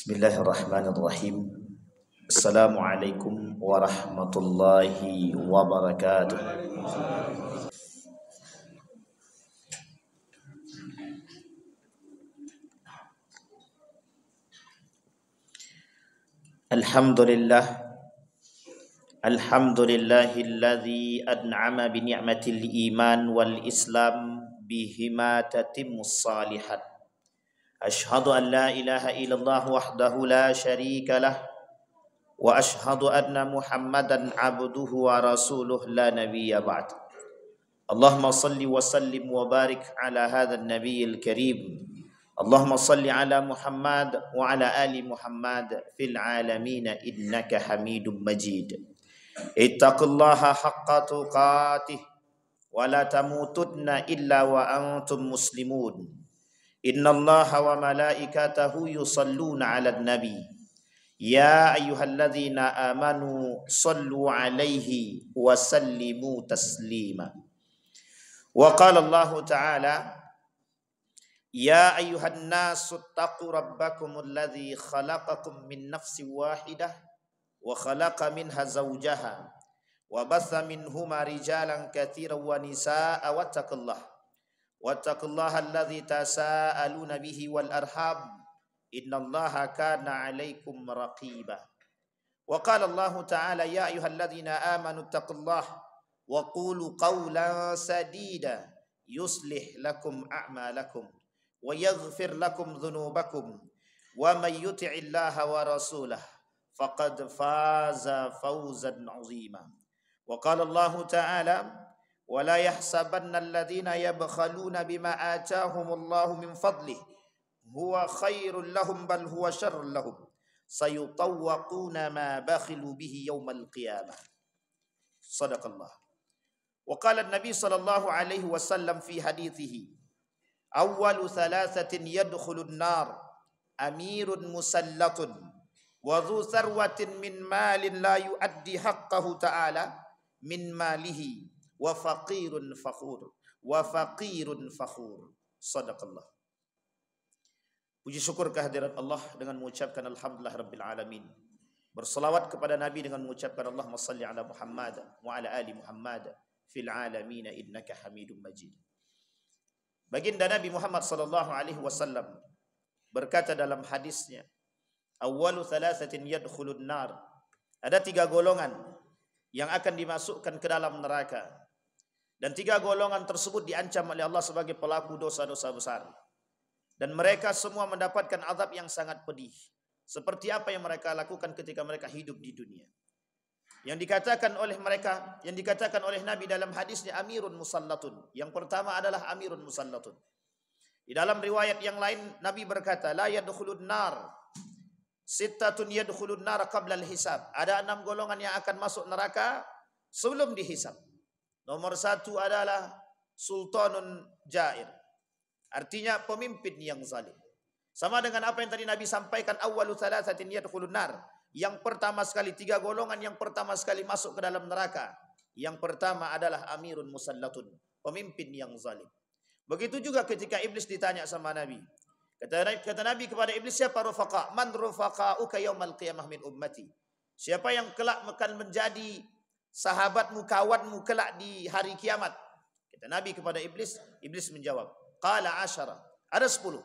Bismillahirrahmanirrahim. Assalamualaikum warahmatullahi wabarakatuh. Alhamdulillah. Alhamdulillahilladzi an'ama bi ni'matil iman wal islam bihima tatimmus salihat. Ashhadu an la ilaha illallah wahdahu la syarika lah wa ashhadu anna Muhammadan abduhu wa rasuluh la nabiyya ba'd. Allahumma salli wa sallim wa barik ala hadzal nabiyil karim. Allahumma salli ala Muhammad wa ala ali Muhammad fil alamin innaka Hamidum Majid. Ittaqullaha haqqa tuqatih wa la tamutunna illa wa antum muslimun. Innallaha wa malaikatahu yusalluna 'alan nabi. Ya ayyuhalladzina amanu sallu 'alaihi wa sallimu taslima. Wa qala Allah ta'ala ya ayyuhan nasu taqu rabbakumul ladzi khalaqakum min nafsin wahidah wa khalaqa minha zawjaha wa batha minhuma rijalan katsiran wa nisaa'a wattaqullaha wattaqullaha alladzi tasaaluna bihi wal arham innallaha kana 'alaikum raqiba. Wa qala Allah ta'ala ya ayyuhalladzina amanu taqullaha wa qulu qawlan sadida yuslih lakum a'malakum wa yaghfir lakum dhunubakum wa may yuti'illaha wa rasulahu faqad faza fawzan 'azima. Wa qala Allah ta'ala ولا يحسبن الذين يبخلون بما آتاهم الله من فضله هو خير لهم بل هو شر لهم سيطوقون ما بخلوا به يوم القيامة. صدق الله. وقال النبي صلى الله عليه وسلم في حديثه أول ثلاثة يدخل النار أمير مسلط وذو ثروة من مال لا يؤدي حقه تعالى من ماله wa faqirun fakhur. Sadaqallah. Puji syukur kehadirat Allah dengan mengucapkan alhamdulillah rabbil alamin. Berselawat kepada Nabi dengan mengucapkan Allahumma salli ala Muhammad wa ala ali Muhammad fil alamin innaka Hamidum Majid. Baginda Nabi Muhammad sallallahu alaihi wasallam berkata dalam hadisnya, awwalu thalathatin yadkhulun nar. Ada 3 golongan yang akan dimasukkan ke dalam neraka. Dan 3 golongan tersebut diancam oleh Allah sebagai pelaku dosa-dosa besar. Dan mereka semua mendapatkan azab yang sangat pedih. Seperti apa yang mereka lakukan ketika mereka hidup di dunia. Yang dikatakan oleh mereka, yang dikatakan oleh Nabi dalam hadisnya amirun musallatun. Yang pertama adalah amirun musallatun. Di dalam riwayat yang lain Nabi berkata, la yadkhulun nar sittatun yadkhulun nar qabla al-hisab. Ada 6 golongan yang akan masuk neraka sebelum dihisab. Nomor 1 adalah sultanun jair. Artinya pemimpin yang zalim. Sama dengan apa yang tadi Nabi sampaikan, awwalu thalathatin yadkhulun nar. Yang pertama sekali 3 golongan yang pertama sekali masuk ke dalam neraka. Yang pertama adalah amirun musallatun, pemimpin yang zalim. Begitu juga ketika iblis ditanya sama Nabi. Kata Nabi kepada iblis, siapa rufaqa? Man rufaqa'uka yaumal qiyamah min ummati? Siapa yang kelak akan menjadi sahabatmu, kawanmu kelak di hari kiamat? Kata Nabi kepada iblis, iblis menjawab, qala 10. Ada 10.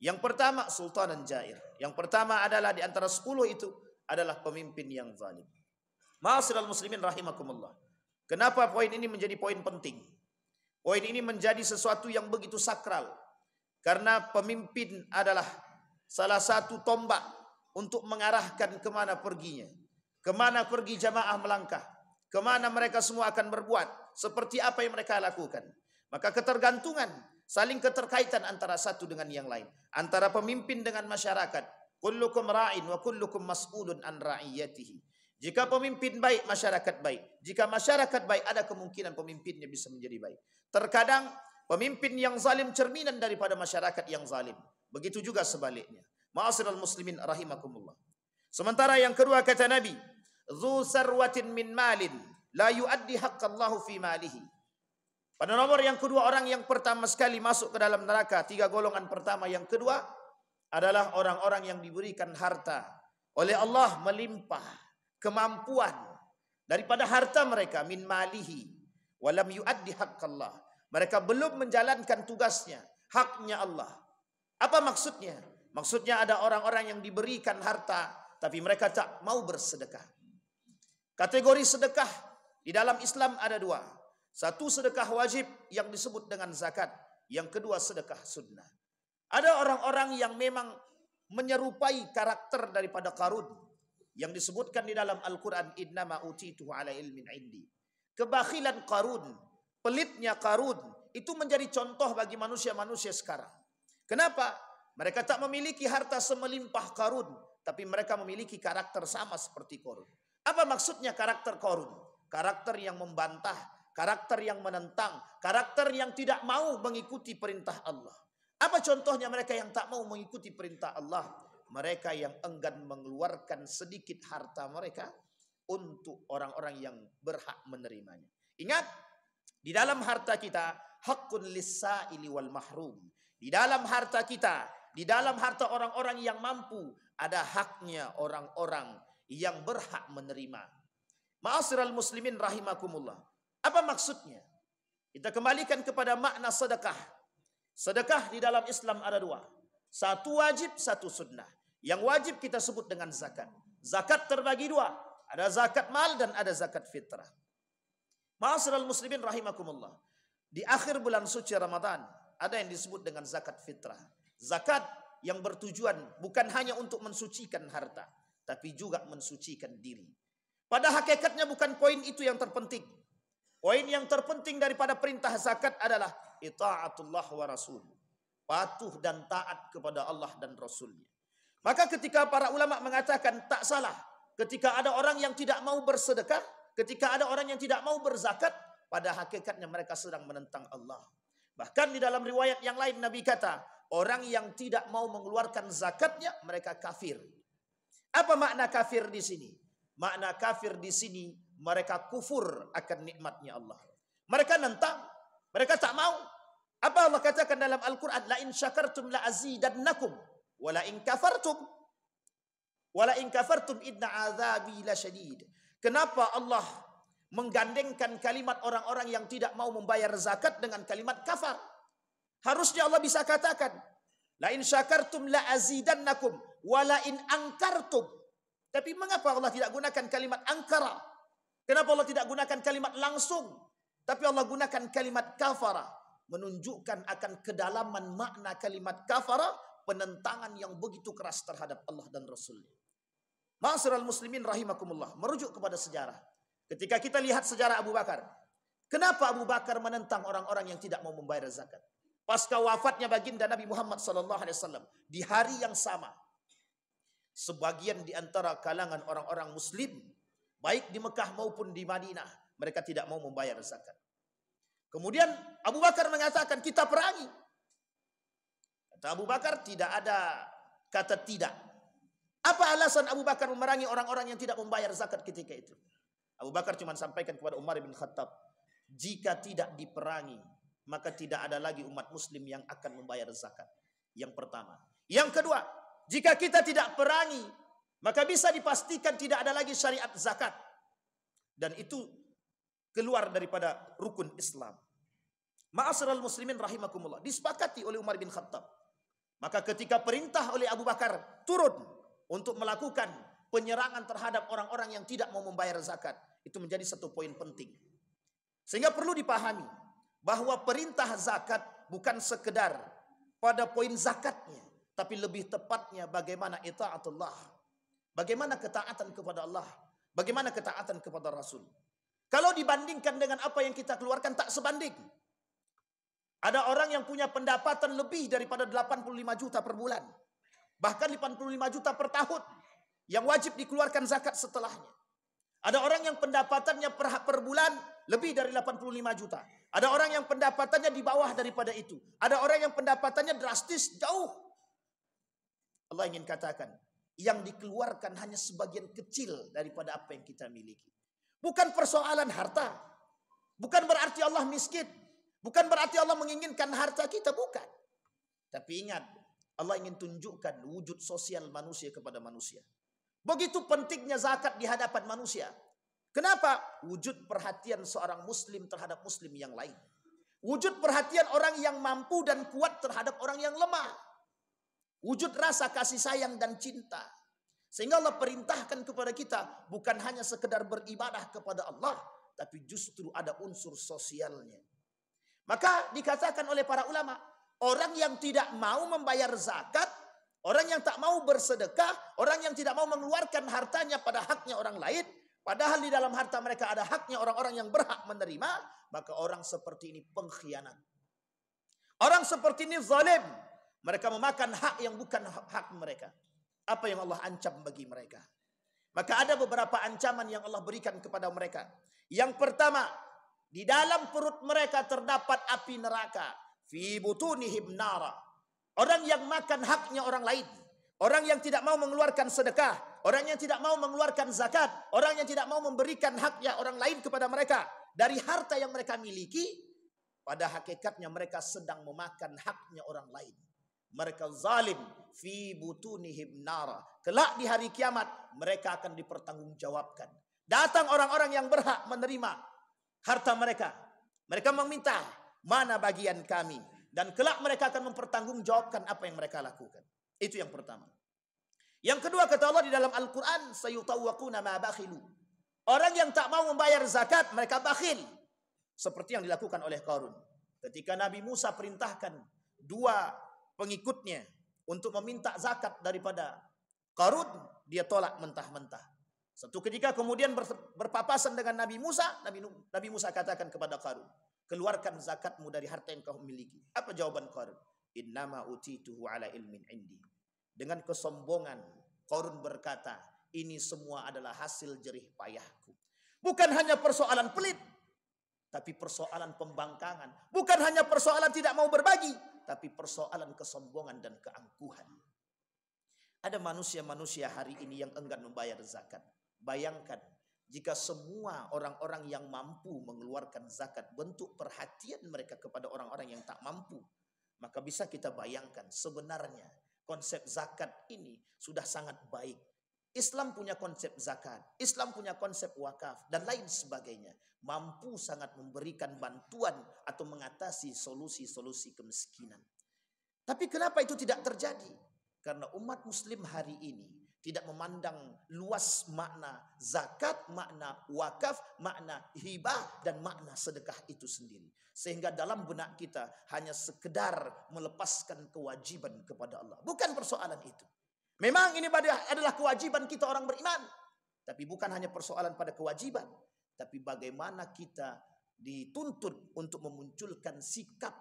Yang pertama sultanan jair. Yang pertama adalah di antara 10 itu adalah pemimpin yang zalim. Ma'asyiral muslimin rahimakumullah. Kenapa poin ini menjadi poin penting? Poin ini menjadi sesuatu yang begitu sakral. Karena pemimpin adalah salah satu tombak untuk mengarahkan kemana perginya. Kemana pergi jamaah melangkah. Kemana mereka semua akan berbuat. Seperti apa yang mereka lakukan. Maka ketergantungan, saling keterkaitan antara satu dengan yang lain. Antara pemimpin dengan masyarakat. Kullukum ra'in wa kullukum mas'ulun an ra'iyatihi. Jika pemimpin baik, masyarakat baik. Jika masyarakat baik, ada kemungkinan pemimpinnya bisa menjadi baik. Terkadang pemimpin yang zalim cerminan daripada masyarakat yang zalim. Begitu juga sebaliknya. Ma'asyiral muslimin rahimakumullah. Sementara yang kedua kata Nabi, dzu sarwatin min malin la yuaddi haqqallahu fi malihi. Pada nomor yang kedua, orang yang pertama sekali masuk ke dalam neraka, 3 golongan pertama yang kedua adalah orang-orang yang diberikan harta oleh Allah melimpah, kemampuan daripada harta mereka, min malihi walam yuaddi haqqallah. Mereka belum menjalankan tugasnya, haknya Allah. Apa maksudnya? Maksudnya ada orang-orang yang diberikan harta tapi mereka tak mau bersedekah. Kategori sedekah di dalam Islam ada dua. Satu sedekah wajib yang disebut dengan zakat, yang kedua sedekah sunnah. Ada orang-orang yang memang menyerupai karakter daripada Qarun yang disebutkan di dalam Al-Quran, innama utituhu ala ilmin indi. Kebakhilan Qarun, pelitnya Qarun, itu menjadi contoh bagi manusia-manusia sekarang. Kenapa? Mereka tak memiliki harta semelimpah Qarun, tapi mereka memiliki karakter sama seperti Qarun. Apa maksudnya karakter Qarun? Karakter yang membantah, karakter yang menentang, karakter yang tidak mau mengikuti perintah Allah. Apa contohnya mereka yang tak mau mengikuti perintah Allah? Mereka yang enggan mengeluarkan sedikit harta mereka untuk orang-orang yang berhak menerimanya. Ingat, di dalam harta kita, haqqun lis-sa'ili wal mahrum. Di dalam harta kita, di dalam harta orang-orang yang mampu, ada haknya orang-orang yang berhak menerima. Ma'asyiral muslimin rahimakumullah. Apa maksudnya? Kita kembalikan kepada makna sedekah. Sedekah di dalam Islam ada dua. Satu wajib, satu sunnah. Yang wajib kita sebut dengan zakat. Zakat terbagi dua. Ada zakat mal dan ada zakat fitrah. Ma'asyiral muslimin rahimakumullah. Di akhir bulan suci Ramadan, ada yang disebut dengan zakat fitrah. Zakat yang bertujuan bukan hanya untuk mensucikan harta, tapi juga mensucikan diri. Pada hakikatnya bukan poin itu yang terpenting. Poin yang terpenting daripada perintah zakat adalah ita'atullah wa rasul. Patuh dan taat kepada Allah dan Rasulnya. Maka ketika para ulama mengatakan tak salah, ketika ada orang yang tidak mau bersedekah, ketika ada orang yang tidak mau berzakat, pada hakikatnya mereka sedang menentang Allah. Bahkan di dalam riwayat yang lain Nabi kata, orang yang tidak mau mengeluarkan zakatnya, mereka kafir. Apa makna kafir di sini? Makna kafir di sini, mereka kufur akan nikmatnya Allah. Mereka nentang, mereka tak mau. Apa Allah katakan dalam Al-Quran? La in syakartum la azidannakum, wa la in kafartum inna azabi la syadid. Kenapa Allah menggandengkan kalimat orang-orang yang tidak mau membayar zakat dengan kalimat kafar? Harusnya Allah bisa katakan, la in syakartum la azidannakum, wa la in ankartum. Tapi mengapa Allah tidak gunakan kalimat angkara? Kenapa Allah tidak gunakan kalimat langsung? Tapi Allah gunakan kalimat kafara. Menunjukkan akan kedalaman makna kalimat kafara. Penentangan yang begitu keras terhadap Allah dan Rasulnya. Ma'asyiral muslimin rahimakumullah. Merujuk kepada sejarah. Ketika kita lihat sejarah Abu Bakar. Kenapa Abu Bakar menentang orang-orang yang tidak mau membayar zakat? Pasca wafatnya baginda Nabi Muhammad SAW. Di hari yang sama. Sebagian di antara kalangan orang-orang muslim. Baik di Mekah maupun di Madinah, mereka tidak mau membayar zakat. Kemudian Abu Bakar mengatakan kita perangi. Kata Abu Bakar tidak ada kata tidak. Apa alasan Abu Bakar memerangi orang-orang yang tidak membayar zakat ketika itu? Abu Bakar cuma sampaikan kepada Umar bin Khattab, jika tidak diperangi, maka tidak ada lagi umat muslim yang akan membayar zakat. Yang pertama. Yang kedua, jika kita tidak perangi, maka bisa dipastikan tidak ada lagi syariat zakat. Dan itu keluar daripada rukun Islam. Ma'asyiral muslimin rahimakumullah. Disepakati oleh Umar bin Khattab. Maka ketika perintah oleh Abu Bakar turun untuk melakukan penyerangan terhadap orang-orang yang tidak mau membayar zakat. Itu menjadi satu poin penting. Sehingga perlu dipahami bahwa perintah zakat bukan sekedar pada poin zakatnya. Tapi lebih tepatnya bagaimana ita'atullah. Bagaimana ketaatan kepada Allah? Bagaimana ketaatan kepada Rasul? Kalau dibandingkan dengan apa yang kita keluarkan tak sebanding. Ada orang yang punya pendapatan lebih daripada 85 juta per bulan. Bahkan 85 juta per tahun. Yang wajib dikeluarkan zakat setelahnya. Ada orang yang pendapatannya per bulan lebih dari 85 juta. Ada orang yang pendapatannya di bawah daripada itu. Ada orang yang pendapatannya drastis jauh. Allah ingin katakan, yang dikeluarkan hanya sebagian kecil daripada apa yang kita miliki. Bukan persoalan harta. Bukan berarti Allah miskin. Bukan berarti Allah menginginkan harta kita. Bukan. Tapi ingat, Allah ingin tunjukkan wujud sosial manusia kepada manusia. Begitu pentingnya zakat di hadapan manusia. Kenapa? Wujud perhatian seorang muslim terhadap muslim yang lain. Wujud perhatian orang yang mampu dan kuat terhadap orang yang lemah. Wujud rasa kasih sayang dan cinta. Sehingga Allah perintahkan kepada kita bukan hanya sekedar beribadah kepada Allah, tapi justru ada unsur sosialnya. Maka dikatakan oleh para ulama, orang yang tidak mau membayar zakat, orang yang tak mau bersedekah, orang yang tidak mau mengeluarkan hartanya pada haknya orang lain, padahal di dalam harta mereka ada haknya orang-orang yang berhak menerima, maka orang seperti ini pengkhianat. Orang seperti ini zalim. Mereka memakan hak yang bukan hak mereka. Apa yang Allah ancam bagi mereka? Maka ada beberapa ancaman yang Allah berikan kepada mereka. Yang pertama, di dalam perut mereka terdapat api neraka. Fi butunihim nara. Orang yang makan haknya orang lain. Orang yang tidak mau mengeluarkan sedekah. Orang yang tidak mau mengeluarkan zakat. Orang yang tidak mau memberikan haknya orang lain kepada mereka. Dari harta yang mereka miliki. Pada hakikatnya mereka sedang memakan haknya orang lain. Mereka zalim. Fi butunihim nara. Kelak di hari kiamat mereka akan dipertanggungjawabkan. Datang orang-orang yang berhak menerima harta mereka. Mereka meminta, mana bagian kami? Dan kelak mereka akan mempertanggungjawabkan apa yang mereka lakukan. Itu yang pertama. Yang kedua kata Allah di dalam Al-Quran, sayutawwaquna ma bakhilu. Orang yang tak mau membayar zakat, mereka bakhil. Seperti yang dilakukan oleh Qarun. Ketika Nabi Musa perintahkan dua pengikutnya untuk meminta zakat daripada Qarun, dia tolak mentah-mentah. Satu ketika kemudian berpapasan dengan Nabi Musa, Nabi Musa katakan kepada Qarun, keluarkan zakatmu dari harta yang kau miliki. Apa jawaban Qarun? Innama utituhu ala ilmin indi. Dengan kesombongan, Qarun berkata, ini semua adalah hasil jerih payahku. Bukan hanya persoalan pelit, tapi persoalan pembangkangan. Bukan hanya persoalan tidak mau berbagi, tapi persoalan kesombongan dan keangkuhan. Ada manusia-manusia hari ini yang enggan membayar zakat. Bayangkan jika semua orang-orang yang mampu mengeluarkan zakat bentuk perhatian mereka kepada orang-orang yang tak mampu, maka bisa kita bayangkan sebenarnya konsep zakat ini sudah sangat baik. Islam punya konsep zakat, Islam punya konsep wakaf dan lain sebagainya. Mampu sangat memberikan bantuan atau mengatasi solusi-solusi kemiskinan. Tapi kenapa itu tidak terjadi? Karena umat muslim hari ini tidak memandang luas makna zakat, makna wakaf, makna hibah, dan makna sedekah itu sendiri. Sehingga dalam benak kita hanya sekedar melepaskan kewajiban kepada Allah. Bukan persoalan itu. Memang ini adalah kewajiban kita orang beriman. Tapi bukan hanya persoalan pada kewajiban. Tapi bagaimana kita dituntut untuk memunculkan sikap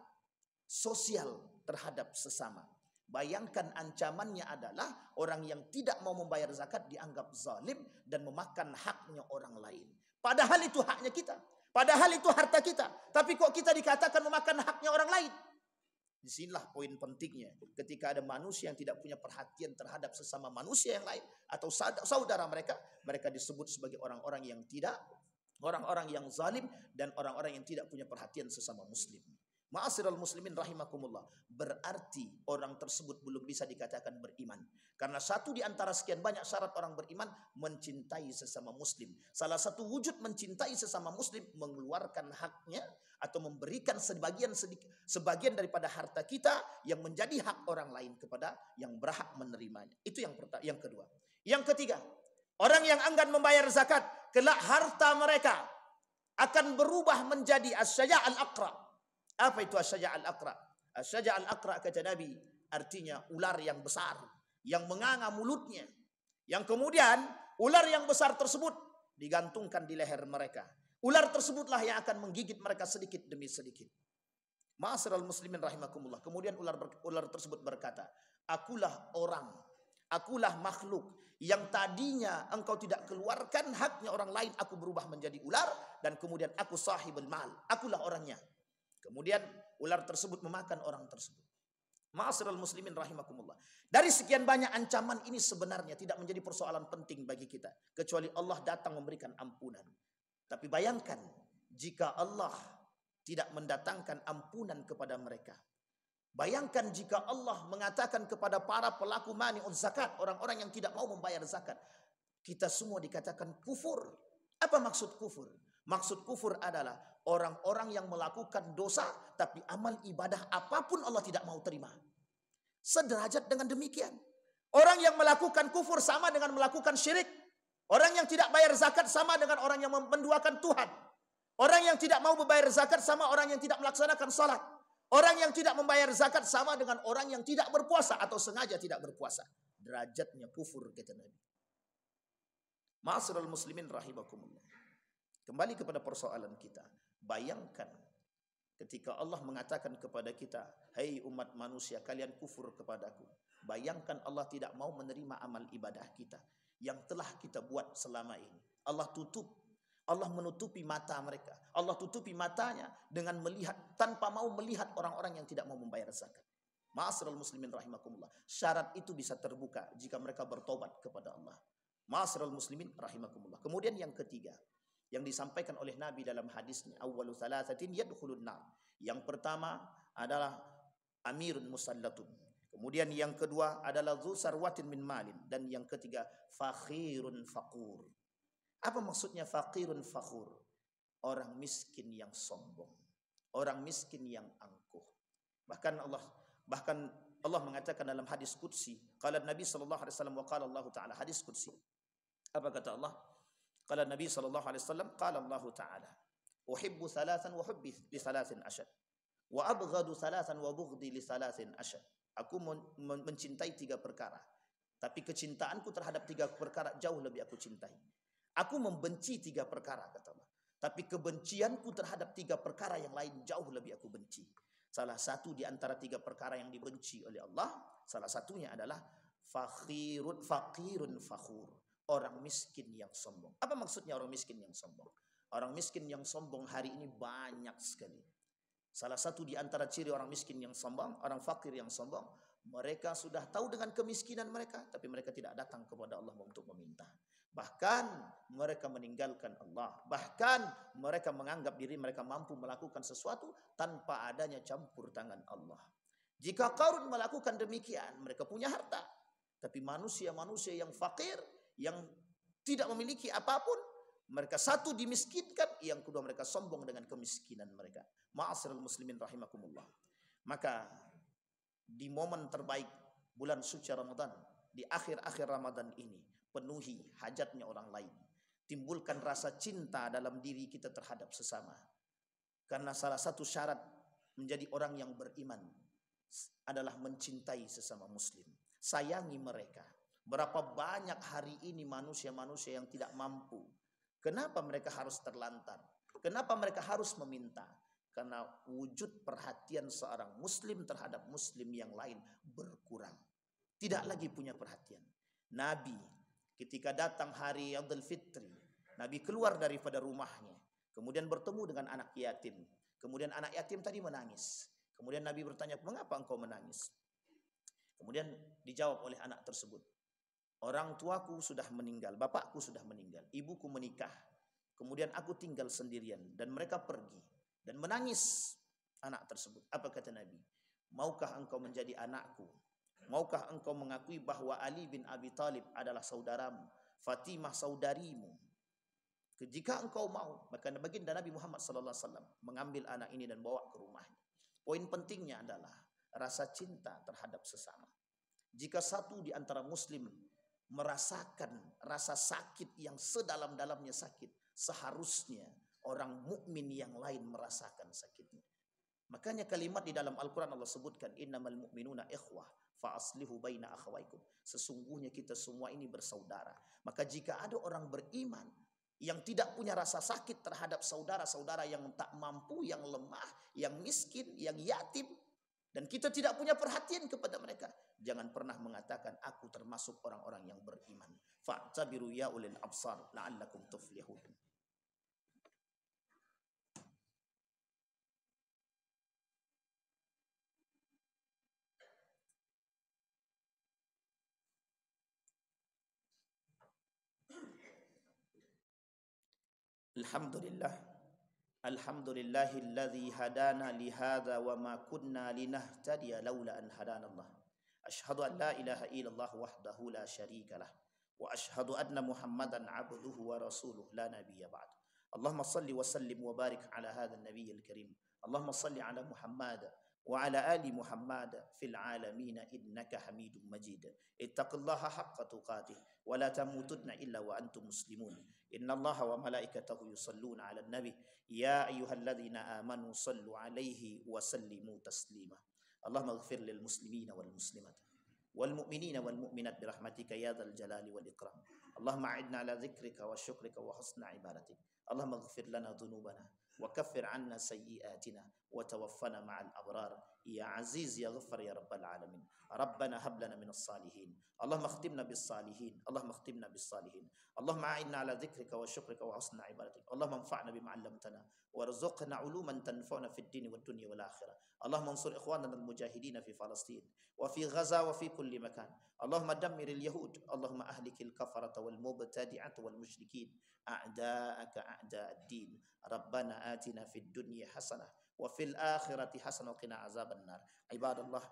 sosial terhadap sesama. Bayangkan ancamannya adalah orang yang tidak mau membayar zakat dianggap zalim dan memakan haknya orang lain. Padahal itu haknya kita. Padahal itu harta kita. Tapi kok kita dikatakan memakan haknya orang lain? Disinilah poin pentingnya. Ketika ada manusia yang tidak punya perhatian terhadap sesama manusia yang lain atau saudara mereka, mereka disebut sebagai orang-orang yang tidak, orang-orang yang zalim dan orang-orang yang tidak punya perhatian sesama muslim. Ma'asyiral muslimin rahimakumullah. Berarti orang tersebut belum bisa dikatakan beriman. Karena satu di antara sekian banyak syarat orang beriman, mencintai sesama muslim. Salah satu wujud mencintai sesama muslim, mengeluarkan haknya atau memberikan sebagian daripada harta kita yang menjadi hak orang lain kepada yang berhak menerimanya. Itu yang pertama. Yang kedua. Yang ketiga, orang yang enggan membayar zakat, kelak harta mereka akan berubah menjadi asy-syaja' al-aqra. Apa itu asy-syaja' al-aqra? Asy-syaja' al-aqra kata Nabi artinya ular yang besar, yang menganga mulutnya. Yang kemudian ular yang besar tersebut digantungkan di leher mereka. Ular tersebutlah yang akan menggigit mereka sedikit demi sedikit. Ma'asyiral muslimin rahimakumullah. Kemudian ular tersebut berkata, akulah orang, akulah makhluk yang tadinya engkau tidak keluarkan haknya orang lain, aku berubah menjadi ular dan kemudian aku sahibul mal, akulah orangnya. Kemudian ular tersebut memakan orang tersebut. Ma'asyiral muslimin rahimakumullah. Dari sekian banyak ancaman ini sebenarnya tidak menjadi persoalan penting bagi kita. Kecuali Allah datang memberikan ampunan. Tapi bayangkan jika Allah tidak mendatangkan ampunan kepada mereka. Bayangkan jika Allah mengatakan kepada para pelaku mani'un zakat, orang-orang yang tidak mau membayar zakat, kita semua dikatakan kufur. Apa maksud kufur? Maksud kufur adalah orang-orang yang melakukan dosa, tapi amal ibadah apapun Allah tidak mau terima. Sederajat dengan demikian. Orang yang melakukan kufur sama dengan melakukan syirik. Orang yang tidak bayar zakat sama dengan orang yang menduakan Tuhan. Orang yang tidak mau membayar zakat sama orang yang tidak melaksanakan salat. Orang yang tidak membayar zakat sama dengan orang yang tidak berpuasa atau sengaja tidak berpuasa. Derajatnya kufur, kata Nabi. Ma'asyiral muslimin rahimakumullah. Kembali kepada persoalan kita. Bayangkan ketika Allah mengatakan kepada kita, "Hai umat manusia, kalian kufur kepadaku." Bayangkan Allah tidak mau menerima amal ibadah kita yang telah kita buat selama ini. Allah menutupi mata mereka. Allah tutupi matanya dengan melihat, tanpa mau melihat orang-orang yang tidak mau membayar zakat. Ma'asyiral muslimin rahimakumullah. Syarat itu bisa terbuka jika mereka bertobat kepada Allah. Ma'asyiral muslimin rahimakumullah. Kemudian yang ketiga, yang disampaikan oleh Nabi dalam hadisnya, awwalu thalathatin yadkhulun nar. Yang pertama adalah amirun musallatun. Kemudian yang kedua adalah dzu sarwatin min malin, dan yang ketiga fakhirun faqur. Apa maksudnya faqirun fakhur? Orang miskin yang sombong, orang miskin yang angkuh. Bahkan Allah mengatakan dalam hadis qudsi, qala Nabi sallallahu alaihi wasallam wa qala Allah taala, hadis qudsi. Apa kata Allah? Qala Nabi sallallahu alaihi wasallam, qala Allah taala, uhibbu thalathan wa hubbi li thalathin ashad, wa abghadu thalathan wa bughdi li thalathin ashad. Aku mencintai 3 perkara, tapi kecintaanku terhadap 3 perkara jauh lebih aku cintai. Aku membenci 3 perkara, kata Allah, tapi kebencianku terhadap 3 perkara yang lain jauh lebih aku benci. Salah satu di antara 3 perkara yang dibenci oleh Allah, salah satunya adalah faqirun fakhur, orang miskin yang sombong. Apa maksudnya orang miskin yang sombong? Orang miskin yang sombong hari ini banyak sekali. Salah satu di antara ciri orang miskin yang sombong, orang fakir yang sombong, mereka sudah tahu dengan kemiskinan mereka, tapi mereka tidak datang kepada Allah untuk meminta. Bahkan mereka meninggalkan Allah. Bahkan mereka menganggap diri mereka mampu melakukan sesuatu tanpa adanya campur tangan Allah. Jika Qarun melakukan demikian, mereka punya harta. Tapi manusia-manusia yang fakir, yang tidak memiliki apapun, mereka satu dimiskinkan, yang kedua mereka sombong dengan kemiskinan mereka. Ma'asyiral muslimin rahimakumullah. Maka di momen terbaik bulan suci Ramadan, di akhir-akhir Ramadan ini, penuhi hajatnya orang lain. Timbulkan rasa cinta dalam diri kita terhadap sesama. Karena salah satu syarat menjadi orang yang beriman adalah mencintai sesama muslim. Sayangi mereka. Berapa banyak hari ini manusia-manusia yang tidak mampu. Kenapa mereka harus terlantar? Kenapa mereka harus meminta? Karena wujud perhatian seorang muslim terhadap muslim yang lain berkurang. Tidak lagi punya perhatian. Nabi ketika datang hari Idul Fitri, Nabi keluar daripada rumahnya, kemudian bertemu dengan anak yatim. Kemudian anak yatim tadi menangis. Kemudian Nabi bertanya, "Mengapa engkau menangis?" Kemudian dijawab oleh anak tersebut, "Orang tuaku sudah meninggal, bapakku sudah meninggal, ibuku menikah. Kemudian aku tinggal sendirian dan mereka pergi." Dan menangis anak tersebut. Apa kata Nabi? "Maukah engkau menjadi anakku? Maukah engkau mengakui bahwa Ali bin Abi Thalib adalah saudaramu, Fatimah saudarimu? Jika engkau mau," maka baginda Nabi Muhammad SAW mengambil anak ini dan bawa ke rumahnya. Poin pentingnya adalah rasa cinta terhadap sesama. Jika satu di antara muslim merasakan rasa sakit yang sedalam-dalamnya sakit, seharusnya orang mukmin yang lain merasakan sakitnya. Makanya kalimat di dalam Al-Quran Allah sebutkan, "Innamal mu'minuna ikhwah fa aslihu baina akhawaikum." Sesungguhnya kita semua ini bersaudara. Maka jika ada orang beriman yang tidak punya rasa sakit terhadap saudara-saudara yang tak mampu, yang lemah, yang miskin, yang yatim, dan kita tidak punya perhatian kepada mereka, jangan pernah mengatakan aku termasuk orang-orang yang beriman. Fa'tabiru ya ulil absar la'allakum tuflihun. Alhamdulillah, Alhamdulillahilladzi hadana li hadza wa ma kunna linahtadiya laula an hadana Allah. Asyhadu an la ilaha illallah wahdahu la syarika lah wa asyhadu anna Muhammadan abduhu wa rasuluh la nabiyya ba'd. Allahumma salli wa sallim wa barik ala hadzal nabiyyil karim. Allahumma salli ala Muhammad wa ala ali Muhammad fil alamin innaka Hamidum Majid. Ittaqillaha haqqa tuqatih wa la tamutunna illa wa antum muslimun. Innallaha wa malaikatahu yusalluna 'alan nabi ya ayyuhalladzina amanu sallu 'alaihi wa sallimu taslima. Allahumma ighfir lil muslimina wal muslimat wal mu'minina wal mu'minat bi rahmatika ya dzal jalali wal ikram. Allahumma a'idna ala dzikrika wa syukrika wa husna ibadatik. Allahumma ighfir lana dhunubana wa kaffir 'anna sayyi'atina wa tawaffana ma'al abrar ya aziz ya ghaffar ya rabbal alamin. Rabbana hab lana minas salihin. Allahumma khtimna bis salihin. Allahumma khtimna bis salihin. Allahumma a'inna ala dzikrika wa syukrika wa husna ibadatik. Allahumma anfa'na bima 'allamtana warzuqna 'uluman tanfa'una fid dini wad dunya wal akhirah. Allahumma ansur ikhwanana al mujahidin fi Palestin wa fi Gaza wa fi kulli makan. Allahumma dammiril yahud. Allahumma ahlikil kafarata wal mubtadi'at wal musyrikin a'da'aka a'da'ad din. Rabbana atina fid dunya hasanah wa fil akhirati hasanah wa qina azabannar. Ibadallah,